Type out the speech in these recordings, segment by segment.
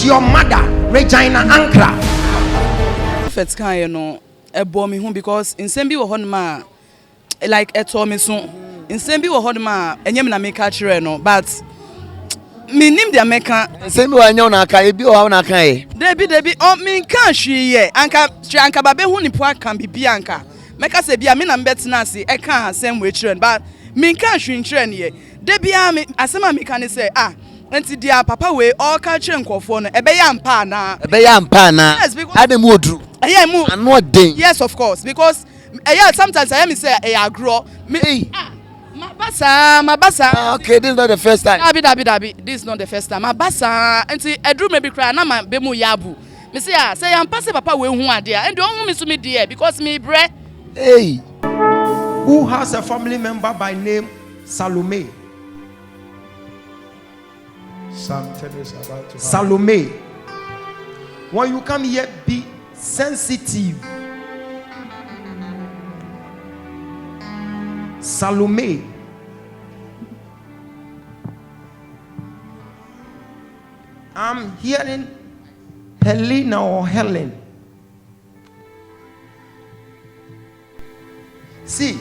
your mother, Regina Ankra? Prophet can you know ebo me home because in same bi wo hon ma like eto me so in same bi wo hon ma enyem na make kire no but me nim dia meka same bi wanyo na aka e bi o ha na aka e debi o me kan hwie anka babe hu ni po aka bibia anka meka se bia me na mbetena ase e kan asem we kire but me kan hwie kire ne debi a me asema me kan say enti dia papa we all ka kire nkofo no ebe ya mpa na ade mu odru ano den. Yes, of course, because sometimes I am say I grow me. Mabasa. Okay, this is not the first time. Dabi. This is not the first time. Mabasa. Enti edru maybe cry na ma be mu yabu. Me say am pass papa we hu ade and don't me so me there because me bre. Hey. Who has a family member by name Salome? Something is about to happen. Salome. When you come here, be sensitive. Salome. I'm hearing Helena or Helen. See,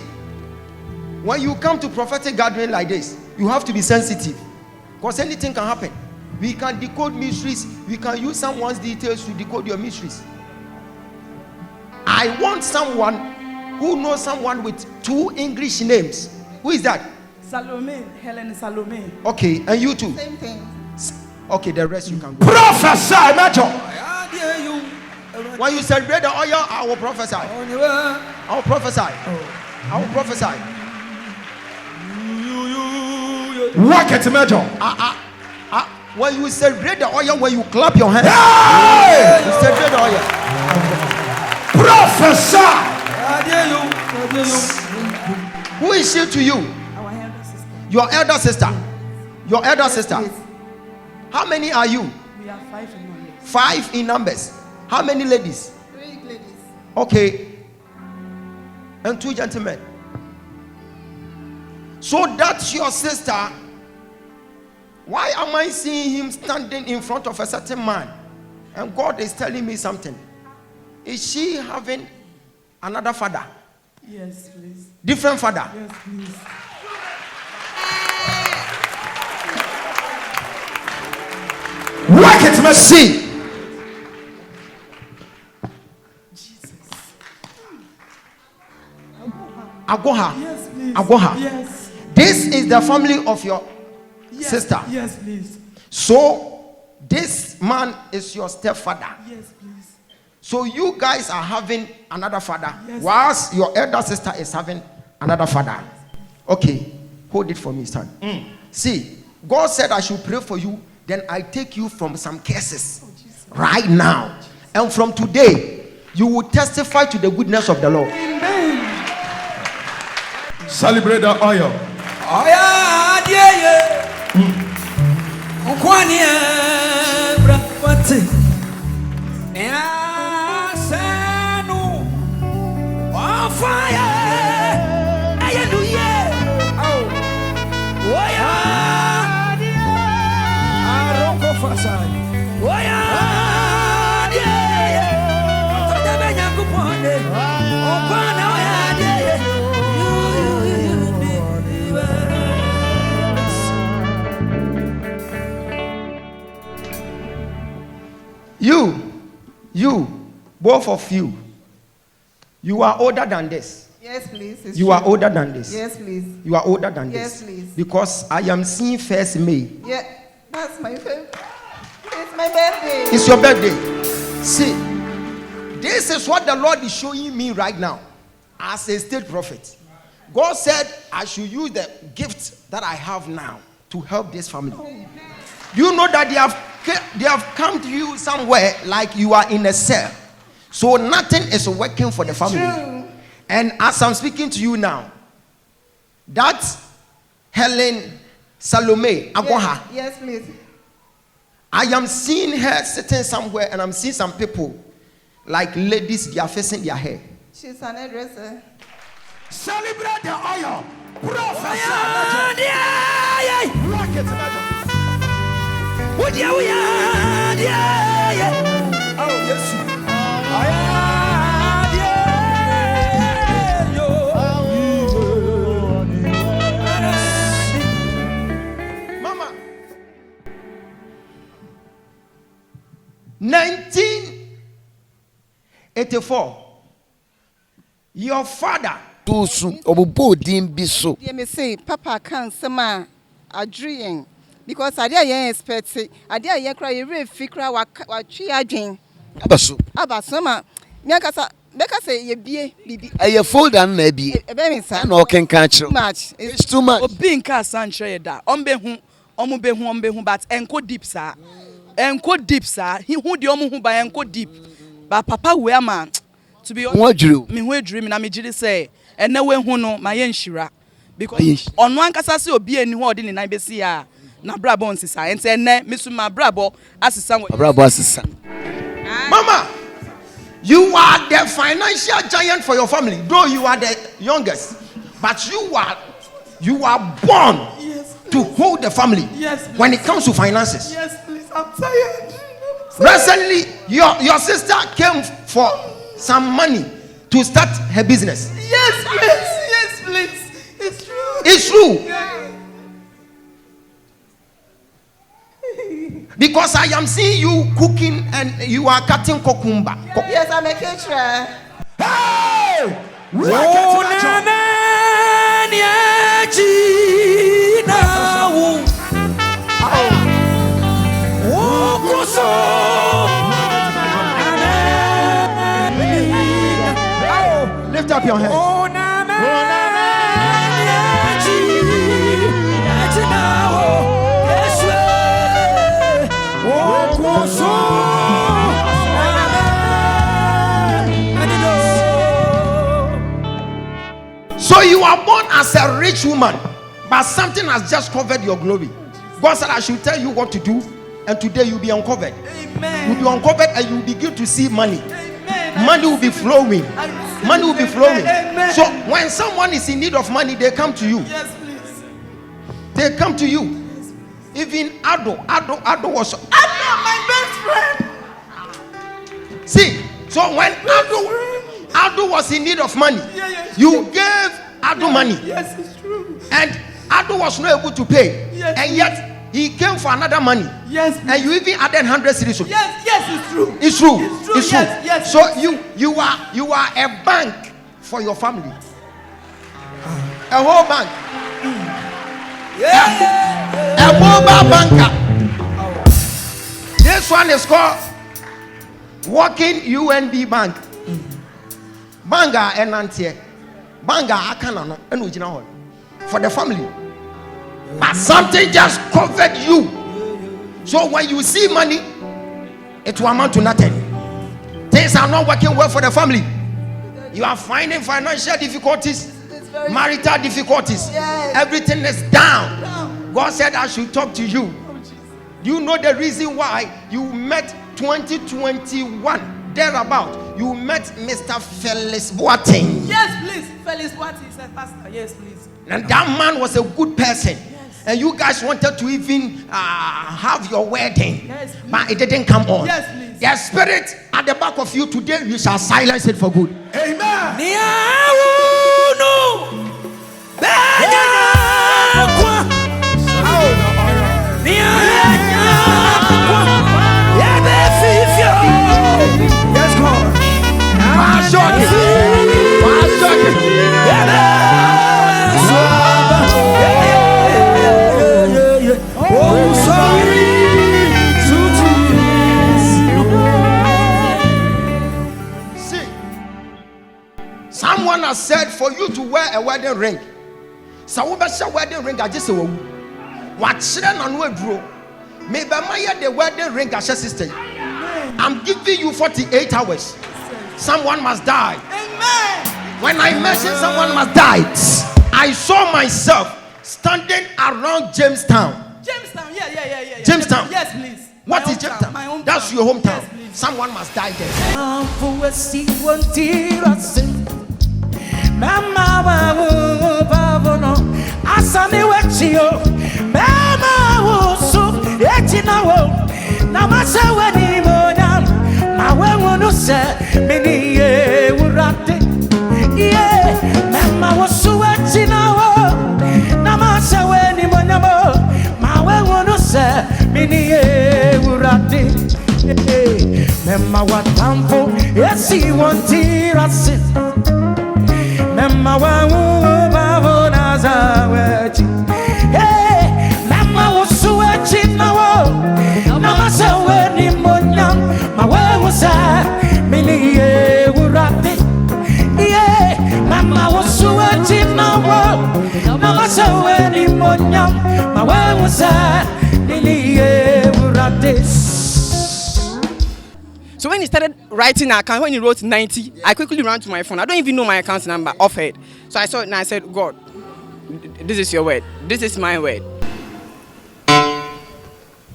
when you come to prophetic gathering like this, you have to be sensitive because anything can happen. We can decode mysteries. We can use someone's details to decode your mysteries. I want someone who knows someone with 2 English names. Who is that? Salome, Helen Salome. Okay, and you too? Same thing. Okay, the rest you can go. Prophesy, Major. When you celebrate the oil, I will prophesy. I will prophesy. I will prophesy. Work it, Major. When you celebrate the oil, when you clap your hands, you celebrate the oil. Prophesy. Who is she to you? Our elder sister. Your elder sister. Your elder sister. Please. How many are you? We are 5 in numbers. 5 in numbers. How many ladies? 3 ladies. Okay. And 2 gentlemen. So that's your sister. Why am I seeing him standing in front of a certain man? And God is telling me something. Is she having another father? Yes, please. Different father? Yes, please. Work it, mercy. Jesus. Agoha. Yes, please. Agoha. Yes. This is the family of your sister. Yes, please. So this man is your stepfather. Yes, please. So you guys are having another father, Yes. whilst your elder sister is having another father. Okay, hold it for me, son. See, God said I should pray for you. Then I take you from some curses right now, and from today you will testify to the goodness of the Lord. Amen. Celebrate the oil. You, both of you, you are older than this. Yes, please. It's You true. are older than this. Yes, please. You are older than Yes, this. please. Because I am seeing 1st May. Yeah, that's my favorite. It's my birthday. It's your birthday. See, this is what the Lord is showing me right now as a state prophet. God said I should use the gift that I have now to help this family. You know that they have come to you somewhere like you are in a cell. So nothing is working for the family. True. And as I'm speaking to you now, that Helen Salome Agoha, Yes, please. I am seeing her sitting somewhere, and I'm seeing some people like ladies, they are facing their hair. She's an hairdresser. Celebrate the oil. Prophesy. Rock it, Major. Mama, 1984, your father me say, Papa can't sama a dream because I didn't expect it. I didn't cry a real figure what she had dream. About summer, Miakasa, Becca say, ye be a fold and maybe a baby son. no can catch Too much. It's too much. Being cast Sancho da. Ombehu, but enko deep sa. Enko deep sa. He who the omu by enko deep. But Papa where man. To be honest, what drew me we dream na me jiri say. And no way who no my yenshira. Because on one casasi obi any word in the besi ya. Na brabo on sisa. And say ne misu ma brabo as somewhere. Brabo as Mama, you are the financial giant for your family, though you are the youngest. But you are born to hold the family when it comes to finances. Yes, please. I'm tired. Recently, your sister came for some money to start her business. Yes, please. Yes, please. It's true. It's true. Because I am seeing you cooking and you are cutting cucumber. Yes, I'm a caterer. Hey! Lift up your hand. So you are born as a rich woman, but something has just covered your glory. God said I should tell you what to do, and today you'll be uncovered. Amen. You'll be uncovered and you'll begin to see money. Amen. Money will be flowing. Money will be flowing. Amen. So when someone is in need of money, they come to you. Yes, please. They come to you. Even Ado was My best friend. see. So when Ado was in need of money, you gave Ado money. Yes, it's true. And Ado was not able to pay. Yes. And yet he came for another money. Yes, And you even added 100 cities. yes, it's true. It's true. It's true. It's true. Yes. So you are a bank for your family. A whole bank. A mobile banker. This one is called Working UNB Bank. Banga and Nantie. Banga Akana and Ujina for the family. But something just covered you. So when you see money, it will amount to nothing. Things are not working well for the family. You are finding financial difficulties, marital difficulties. Everything is down. God said I should talk to you. Do you know the reason why you met 2021 thereabout? You met Mr. Felix Boateng. Yes, please. Felix Boateng said, Pastor. Yes, please. And that man was a good person. And you guys wanted to even have your wedding. Yes, but it didn't come on. Yes, please. There's spirit at the back of you today. You shall silence it for good. Amen. Yes, God. See, someone has said for you to wear a wedding ring. So we better wedding ring. I just say, what children and we draw. Maybe the wedding ring, I sister. I'm giving you 48 hours. Someone must die. Amen. When I mentioned someone must die, I saw myself standing around Jamestown. Jamestown. Yeah. Jamestown. Yes, please. What My is hometown, Jamestown? my hometown. That's your hometown. Yes, please. Someone must die there. Mama, Echinawo, Namasa Wanimoda, Mawamu say, Mini Urate, yeah, Mama was so Echinawo, Namasa Wanimoda, Mawamu say, Mini Urate, Mema Watampo, yes, he wanted us. Mema Wawuna Zawachi. Mama was so watching now. Namasa Weni Monyam, my way was a mini urate. Yeah, Mama was so watching now. Namasa Weni Monyam, my way was a mini urate. So when he started writing our account, when he wrote 90, I quickly ran to my phone. I don't even know my account number offhand. So I saw it and I said, God, this is your word. This is my word.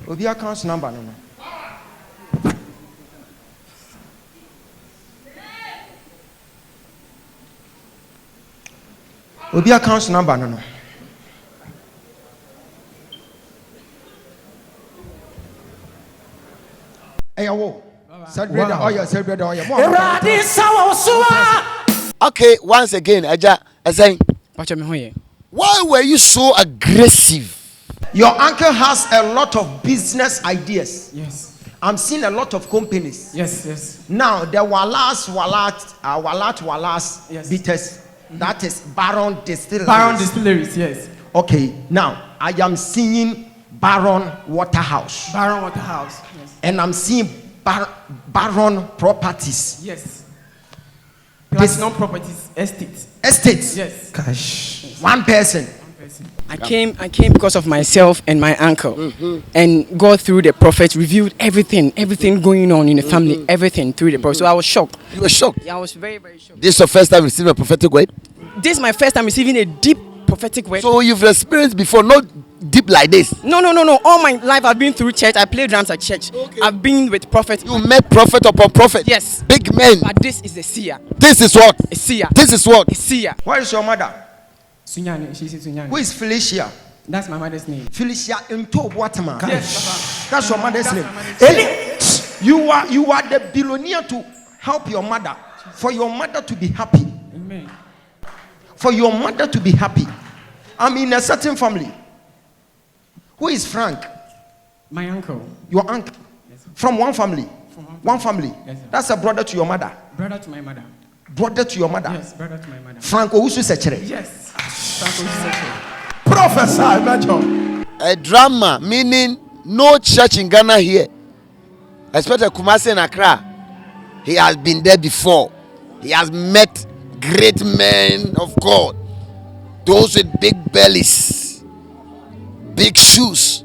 Obi account number no. Obi account number no. Hey, wo. Celebrate the oil, celebrate the oil. Okay, once again, Aja, I say, why were you so aggressive? Your uncle has a lot of business ideas. Yes. I'm seeing a lot of companies. Yes, yes. Now, the Walas Yes. bitters, that is Baron Distilleries. Baron Distilleries, yes. Okay, now I am seeing Baron Waterhouse. Baron Waterhouse, yes. And I'm seeing Baron Properties. Yes. Platinum Properties Estates. Estates. Yes. Gosh. One person. I came because of myself and my uncle. And God through the prophet revealed everything going on in the family, everything through the prophet. So I was shocked. You were shocked. Yeah, I was very, very shocked. This is your first time receiving a prophetic word? This is my first time receiving a deep prophetic word. So you've experienced before, not deep like this. No. All my life I've been through church. I play drums at church. Okay. I've been with prophets. You met prophet upon prophet. Yes. Big men. But this is a seer. This is what? A seer. This is what? A seer. Where is your mother? Sunyani, she's Sunyani. Who is Felicia? That's my mother's name. Felicia Into Boatema. Yes, That's your mother's name. That's You are the billionaire to help your mother, for your mother to be happy. Amen. For your mother to be happy. I'm in a certain family. Who is Frank? My uncle. Your uncle. Yes, from one family. From one family. Yes, sir. That's a brother to your mother. Brother to my mother. Brother to your mother. Yes, brother to my mother. Frank Owusu Sechere. Yes. Franco Sechere. Professor Major. A drama, meaning no church in Ghana here. Especially Kumasi and Accra. He has been there before. He has met great men of God. Those with big bellies, big shoes.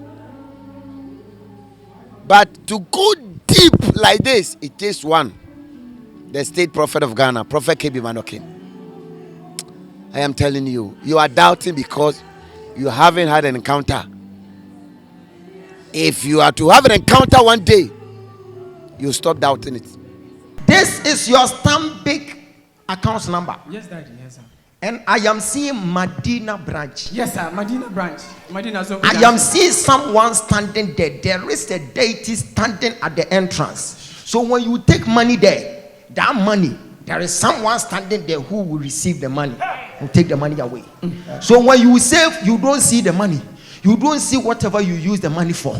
But to go deep like this, it takes one. The state prophet of Ghana, Prophet K.B. Manokin. I am telling you, you are doubting because you haven't had an encounter. If you are to have an encounter one day, you stop doubting it. This is your Stanbic account number. Yes, Daddy. Yes, sir. And I am seeing Medina branch. Yes, sir. Medina branch. Medina Zone. I am seeing someone standing there. There is a deity standing at the entrance. So when you take money there, that money, there is someone standing there who will receive the money and take the money away. So when you save, you don't see the money. You don't see whatever you use the money for.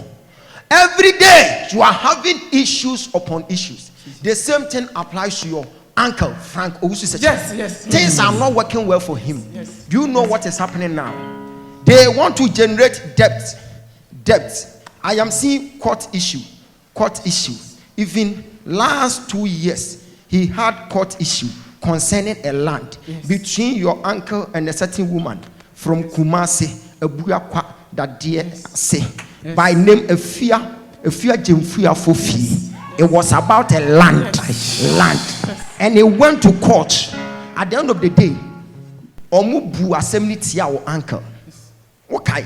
Every day you are having issues upon issues. The same thing applies to your uncle Frank Owusu. Yes. Things are not working well for him. Yes. Do you know what is happening now? They want to generate debt. I am seeing court issue. Even last 2 years, he had court issue concerning a land between your uncle and a certain woman from Kumasi, Ebuakwa, that dear say by name Efia Jemfia Fofi. It was about a land, and it went to court. At the end of the day, Omubu assembly our uncle. Okay.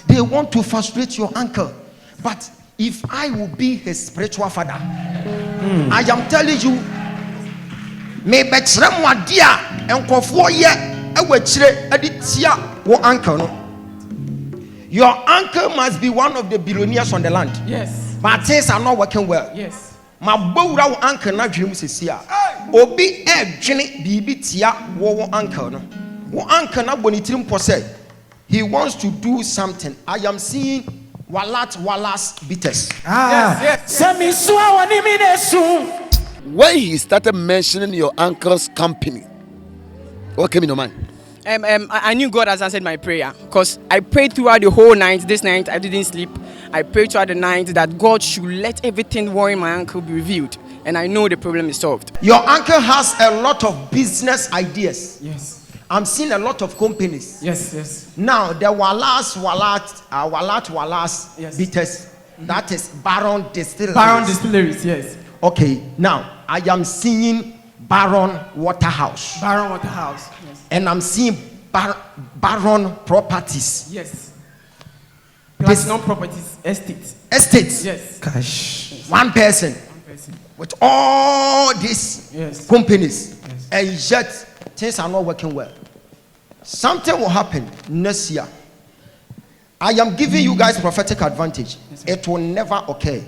They want to frustrate your uncle, but if I will be his spiritual father, I am telling you, me betrem wadia enkofo ye ewachire editia Your uncle, no? Your uncle must be one of the billionaires on the land. Yes. But things are not working well. Yes. My bow uncle na dream says Obi Jimmy Bibi Tia wo uncle no. Wo uncle na bonitim pose. He wants to do something. I am seeing Wallace bitters. Yes. When he started mentioning your uncle's company, what came in your mind? I knew God has answered my prayer because I prayed throughout the whole night. This night I didn't sleep. I prayed throughout the night that God should let everything worrying my uncle be revealed, and I know the problem is solved. Your uncle has a lot of business ideas. Yes. I'm seeing a lot of companies. Yes. Now the Wallace Yes. bitters. That is Baron Distilleries. Baron Distilleries, yes. Okay, now I am seeing Baron Waterhouse. Baron Waterhouse. Yes. And I'm seeing Baron Properties. Yes. Platinum Properties Estates. Yes. Cash. One person with all these companies. Yes. And yet things are not working well. Something will happen next year. I am giving you guys prophetic advantage. It will never occur.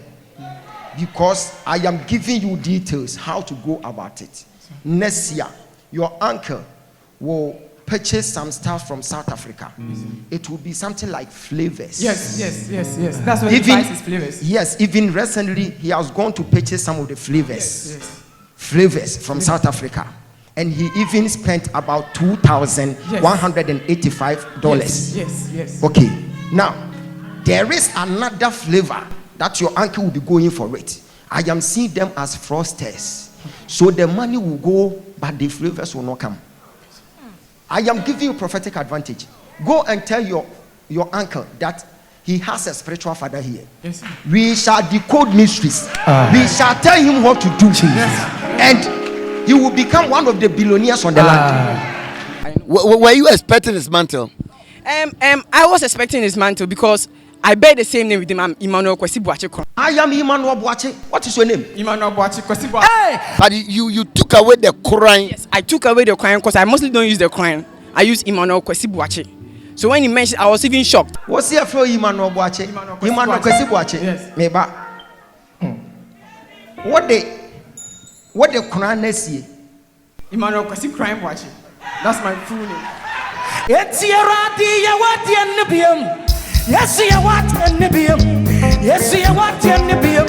Because I am giving you details how to go about it. Next year, your uncle will purchase some stuff from South Africa. It will be something like flavors. Yes. That's what he buys his flavors. Yes, even recently he has gone to purchase some of the flavors. Yes. Flavors from South Africa. And he even spent about $2,185. Yes. Okay, now there is another flavor that your uncle will be going for it. I am seeing them as frosters. So the money will go, but the flavors will not come. I am giving you prophetic advantage. Go and tell your uncle that he has a spiritual father here. Yes. We shall decode mysteries. We shall tell him what to do. And he will become one of the billionaires on the land. Were you expecting his mantle? I was expecting his mantle because I bear the same name with him. I'm Emmanuel Kwesi Boache. I am Emmanuel Boache. What is your name? Emmanuel Boache Kwesi Boache. But you took away the Quran. Yes, I took away the Quran because I mostly don't use the Quran. I use Emmanuel Kwesi Boache. So when he mentioned, I was even shocked. What's here for Emmanuel Boache? Emmanuel Kwesi Boache. Yes. Meba. What the Quran is? Emmanuel Kwesi Crime Boache. That's my full name. It's your idea what you Yes, you what in the beam. Yes, you what in the beam.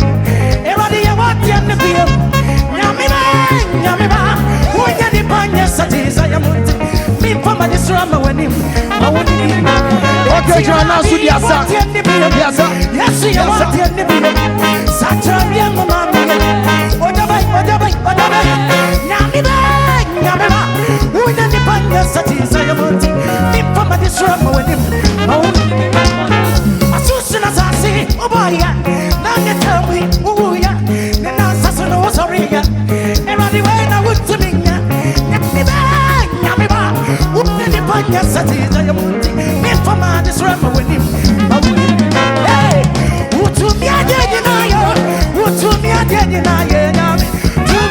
Everybody, you what in the beam. Yamiba. Who get the panya satis? I am me from my drama when him. I want him. Okay, you are now to the answer. Yes, you what in the beam. Saturday, Mamma. Odabai. Yamiba. Who get the panya satis? I am me from my drama when him. I want him. Oh boy, now you tell me, oh yeah, the nonsense no sorry, and the way I would to me, Yamiba, who did the panya satis? I am me for my disruptor with him. Hey, who to me a dead in who to me a dead in to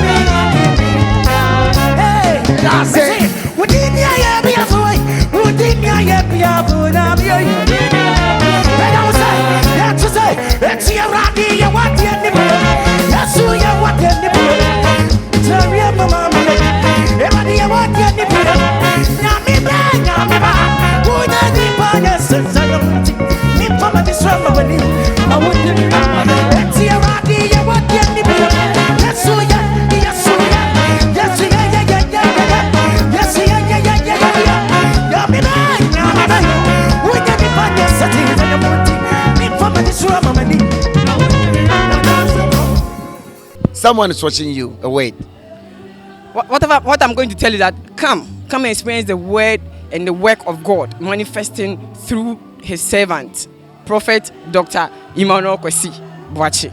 me, hey, that's it. Who did me a be a boy? Who did me a be a boy? It's your idea, what you need. Yes, you are what you need. Tell me, Mamma, everybody, what you need. Yamiba. Who does the bias? I am me from a disruptor when you. I would do. It's your idea, what you need. Yes, you are. Yes, you are. Yes, you are. Yes, you are. Yamiba. Who does the bias? I am me from a disruptor. Someone is watching you. Wait. What I'm going to tell you that come and experience the word and the work of God manifesting through his servant, Prophet Dr. Emmanuel Kwesi Boache.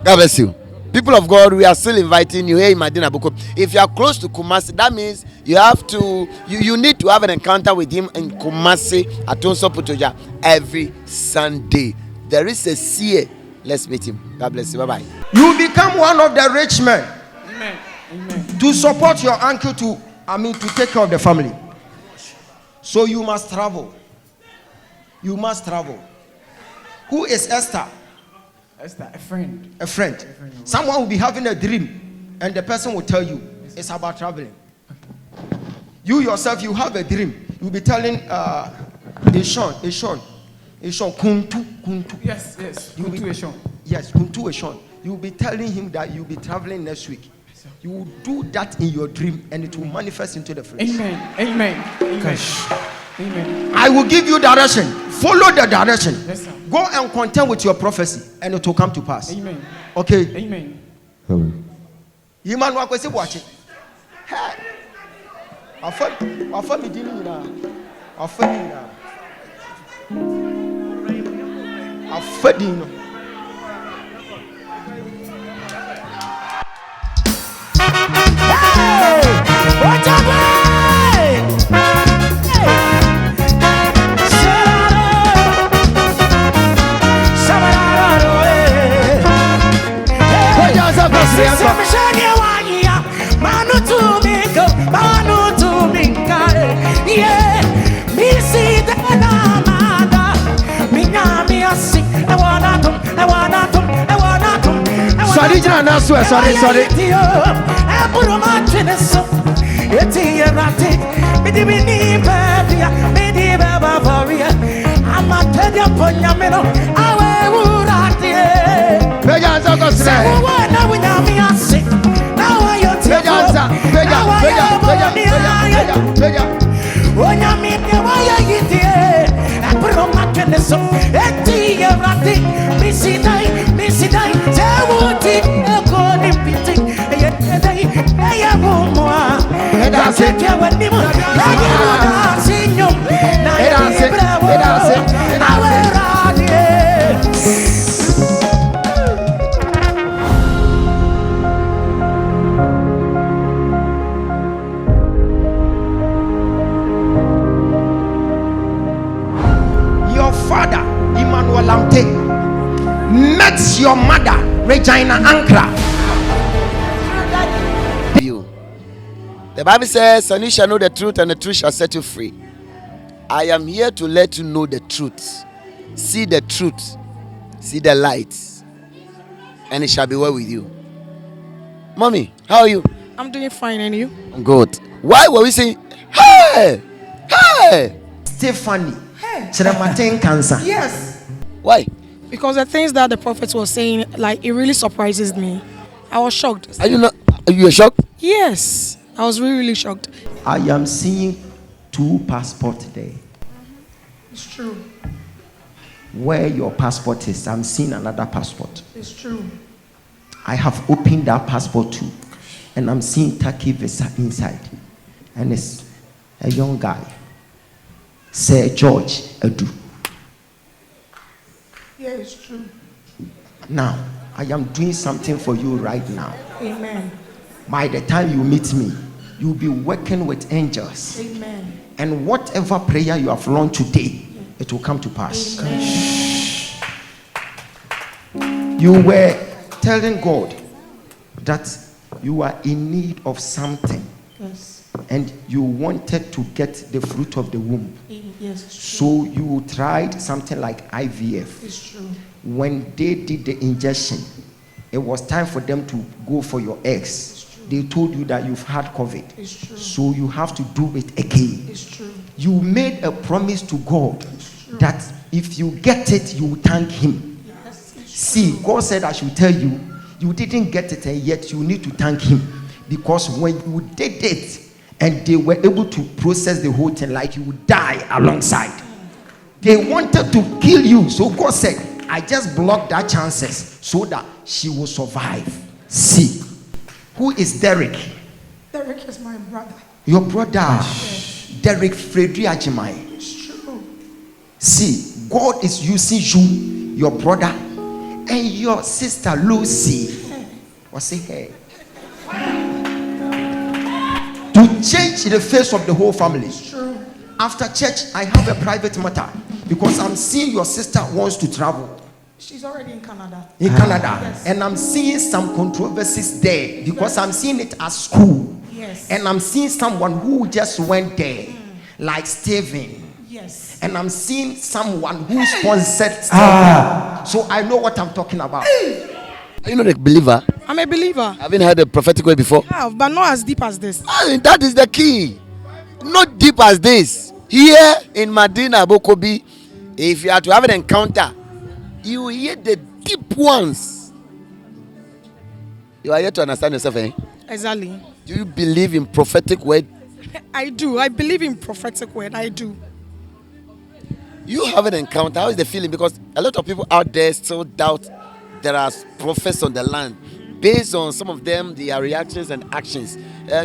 God bless you. People of God, we are still inviting you here in Madina Boko. If you are close to Kumasi, that means you have to, you need to have an encounter with him in Kumasi at Tonso Putoja every Sunday. There is a Seer. Let's meet him. God bless you. Bye-bye. You become one of the rich men. Amen. To support your uncle to take care of the family. So you must travel. You must travel. Who is Esther? Esther, a friend. A friend. Someone will be having a dream and the person will tell you it's about traveling. You yourself, you have a dream. You'll be telling Eshon, Kuntu. Yes. Kuntu Eshon. Yes, Kuntu Eshon. You'll be telling him that you'll be traveling next week. You will do that in your dream and it will manifest into the flesh. Amen. I will give you direction. Follow the direction. Yes, sir. Go and contend with your prophecy and it will come to pass. Amen. Okay. Amen. You man wa kwesi watching. Hey. Afa mi dini na. Afa dino. Sorry. Your father, Emmanuel Lamte, met your mother, Regina Ankra. The Bible says, and you shall know the truth, and the truth shall set you free. I am here to let you know the truth. See the truth. See the light. And it shall be well with you. Mommy, how are you? I'm doing fine, and you? I'm good. Why were we saying, hey? Stephanie. Hey. Cancer. Yes. Why? Because the things that the prophet was saying, like, it really surprises me. I was shocked. Are you shocked? Yes. I was really shocked. I am seeing 2 passports there. It's true. Where your passport is, I'm seeing another passport. It's true. I have opened that passport too. And I'm seeing Turkey visa inside. And it's a young guy. Sir George Edu. Yeah, it's true. Now, I am doing something for you right now. Amen. By the time you meet me, you'll be working with angels. Amen. And whatever prayer you have learned today, it will come to pass. Amen. You were telling God that you are in need of something. Yes. And you wanted to get the fruit of the womb. Yes. So you tried something like IVF. It's true. When they did the injection, it was time for them to go for your eggs. They told you that you've had COVID. It's true. So you have to do it again. It's true. You made a promise to God that if you get it, you will thank Him. Yes, see, God said I should tell you, you didn't get it and yet you need to thank Him. Because when you did it and they were able to process the whole thing, like you would die alongside. They wanted to kill you. So God said, I just blocked that chances so that she will survive. See. Who is Derek? Derek is my brother. Your brother, yes. Derek Fredri Ajimai. It's true. See, God is using you, your brother, and your sister Lucy. Or say hey. To change the face of the whole family. It's true. After church, I have a private matter because I'm seeing your sister wants to travel. She's already in Canada. In Canada. Yes. And I'm seeing some controversies there because I'm seeing it at school. Yes. And I'm seeing someone who just went there. like Stephen. Yes. And I'm seeing someone who sponsored Stephen. So I know what I'm talking about. Are you not a believer? I'm a believer. Haven't heard a prophetic word before? I have, but not as deep as this. That is the key. Not deep as this. Here in Medina, Bokobi, if you are to have an encounter, you will hear the deep ones. You are yet to understand yourself, eh? Exactly. Do you believe in prophetic word? I do. I believe in prophetic word. I do. You have an encounter. How is the feeling? Because a lot of people out there still doubt there are prophets on the land. Based on some of them, their reactions and actions.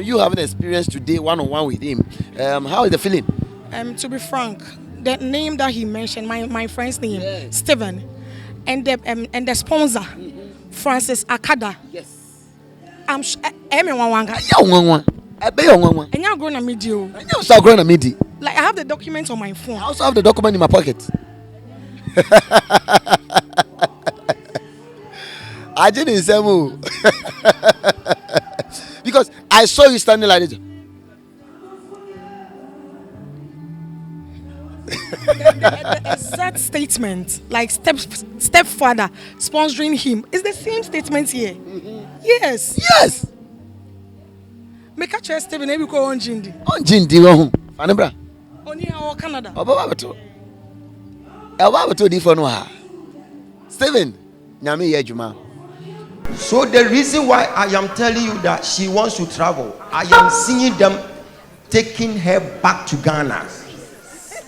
You have an experience today, one-on-one with him. How is the feeling? To be frank, the name that he mentioned, my friend's name, Yeah. Stephen, and the sponsor, Francis Akada. Yes. I'm and you're going to meet you. Like I have the document on my phone. I also have the document in my pocket. I didn't say move. Because I saw you standing like this. The exact statement, like stepfather sponsoring him, is the same statement here. Yes. Yes. Make a choice, Stephen. Maybe go on Jindi. On Jindi, who? Fanebra. Only our Canada. Obabato. Obabato di for no ha. Stephen, nyame ye adwuma. So the reason why I am telling you that she wants to travel, I am seeing them taking her back to Ghana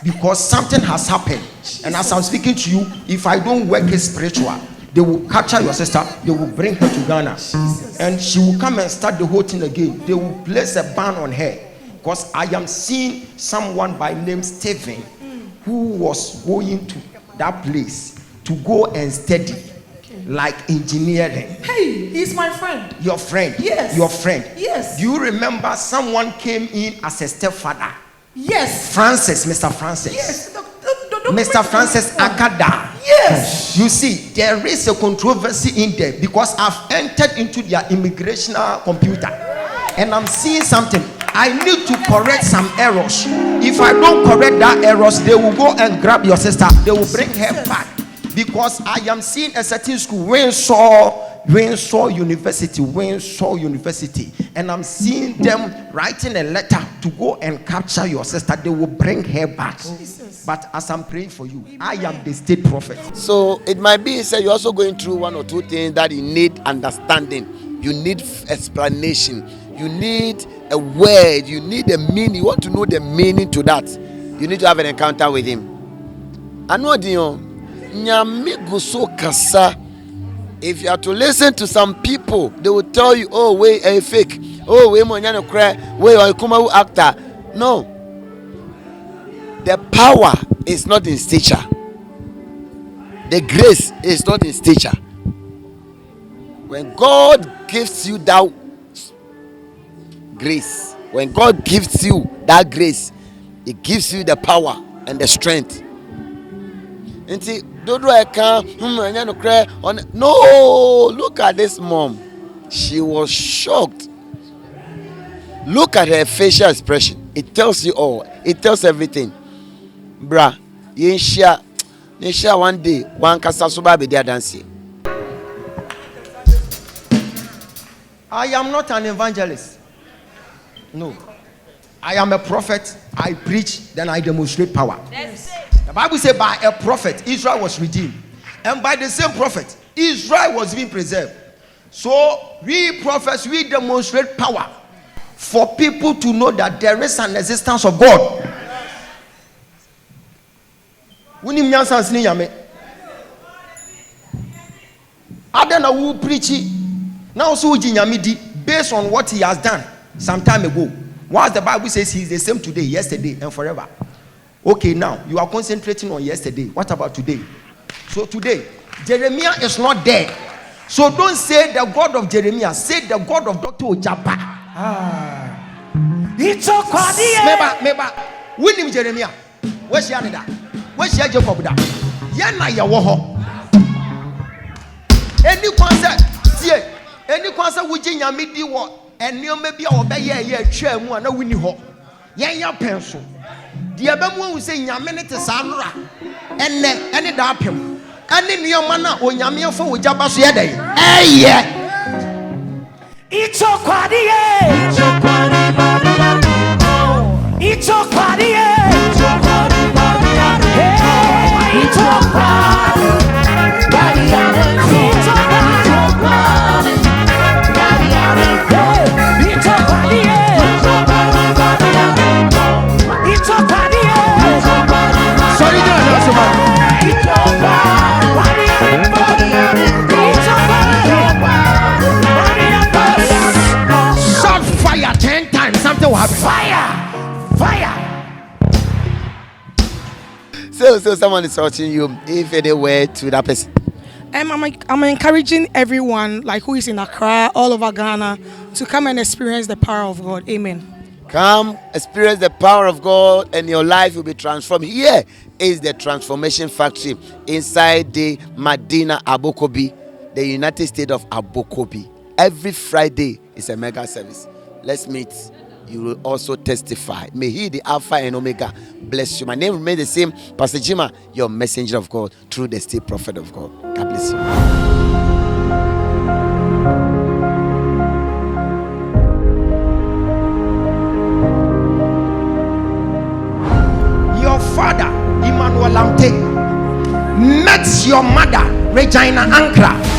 because something has happened. And as I'm speaking to you, if I don't work it spiritual, they will capture your sister, they will bring her to Ghana, and she will come and start the whole thing again. They will place a ban on her because I am seeing someone by name Stephen who was going to that place to go and study like engineering. Hey, he's my friend. Your friend? Yes. Your friend? Yes. Do you remember someone came in as a stepfather? Yes. Francis, Mr. Francis. Yes. Mr. Francis Akada. Yes. You see, there is a controversy in there because I've entered into their immigration computer and I'm seeing something. I need to correct some errors. If I don't correct that errors, they will go and grab your sister. They will bring her back because I am seeing a certain school, Windsor University, and I'm seeing them writing a letter to go and capture your sister. They will bring her back. But as I'm praying for you, I am the state prophet. So it might be said you're also going through one or two things that you need understanding. You need explanation. You need a word. You need a meaning. You want to know the meaning to that. You need to have an encounter with him. I know if you are to listen to some people, they will tell you, oh, wait, a fake. Oh, wait, monyano cry. Wait, a kumawu actor. No. The power is not in stature. The grace is not in stature. When God gives you that grace, when God gives you that grace, it gives you the power and the strength. And see, no, look at this mom. She was shocked. Look at her facial expression. It tells you all. It tells everything. Bruh, you share one day, one kasasuba be there dancing. I am not an evangelist. No. I am a prophet. I preach, then I demonstrate power. The Bible says by a prophet, Israel was redeemed. And by the same prophet, Israel was being preserved. So we prophets, we demonstrate power for people to know that there is an existence of God. Adana who preach now so based on what he has done some time ago. Once the Bible says he is the same today, yesterday, and forever. Okay, now you are concentrating on yesterday. What about today? So today, Jeremiah is not there. So don't say the God of Jeremiah. Say the God of Dr. Ojaba. It's a Meba. Win him Jeremiah. Where's Yanida? Where's Jacob? Yana Yawoho. Any concert which in Yamidi what? And you may be obey ye chair one, no winning ho. Yan pencil. deɛ bɛmu hu sɛ nyame ne te saa nora ɛnɛ ɛne da apem ɛne nneɛma no a onyame afa wogya ba so yɛ dɛn ɛyɛ shot fire 10 times, something will happen. Fire. So someone is watching you. If any word to that person. I'm encouraging everyone, like who is in Accra, all over Ghana, to come and experience the power of God. Amen. Come, experience the power of God, and your life will be transformed. Here is the transformation factory inside the Medina Abokobi, the United States of Abokobi. Every Friday is a mega service. Let's meet. You will also testify. May He, the Alpha and Omega, bless you. My name remains the same, Pastor Jima, your messenger of God, through the state prophet of God. God bless you. Your father, Emmanuel Lamte, met your mother, Regina Ankra.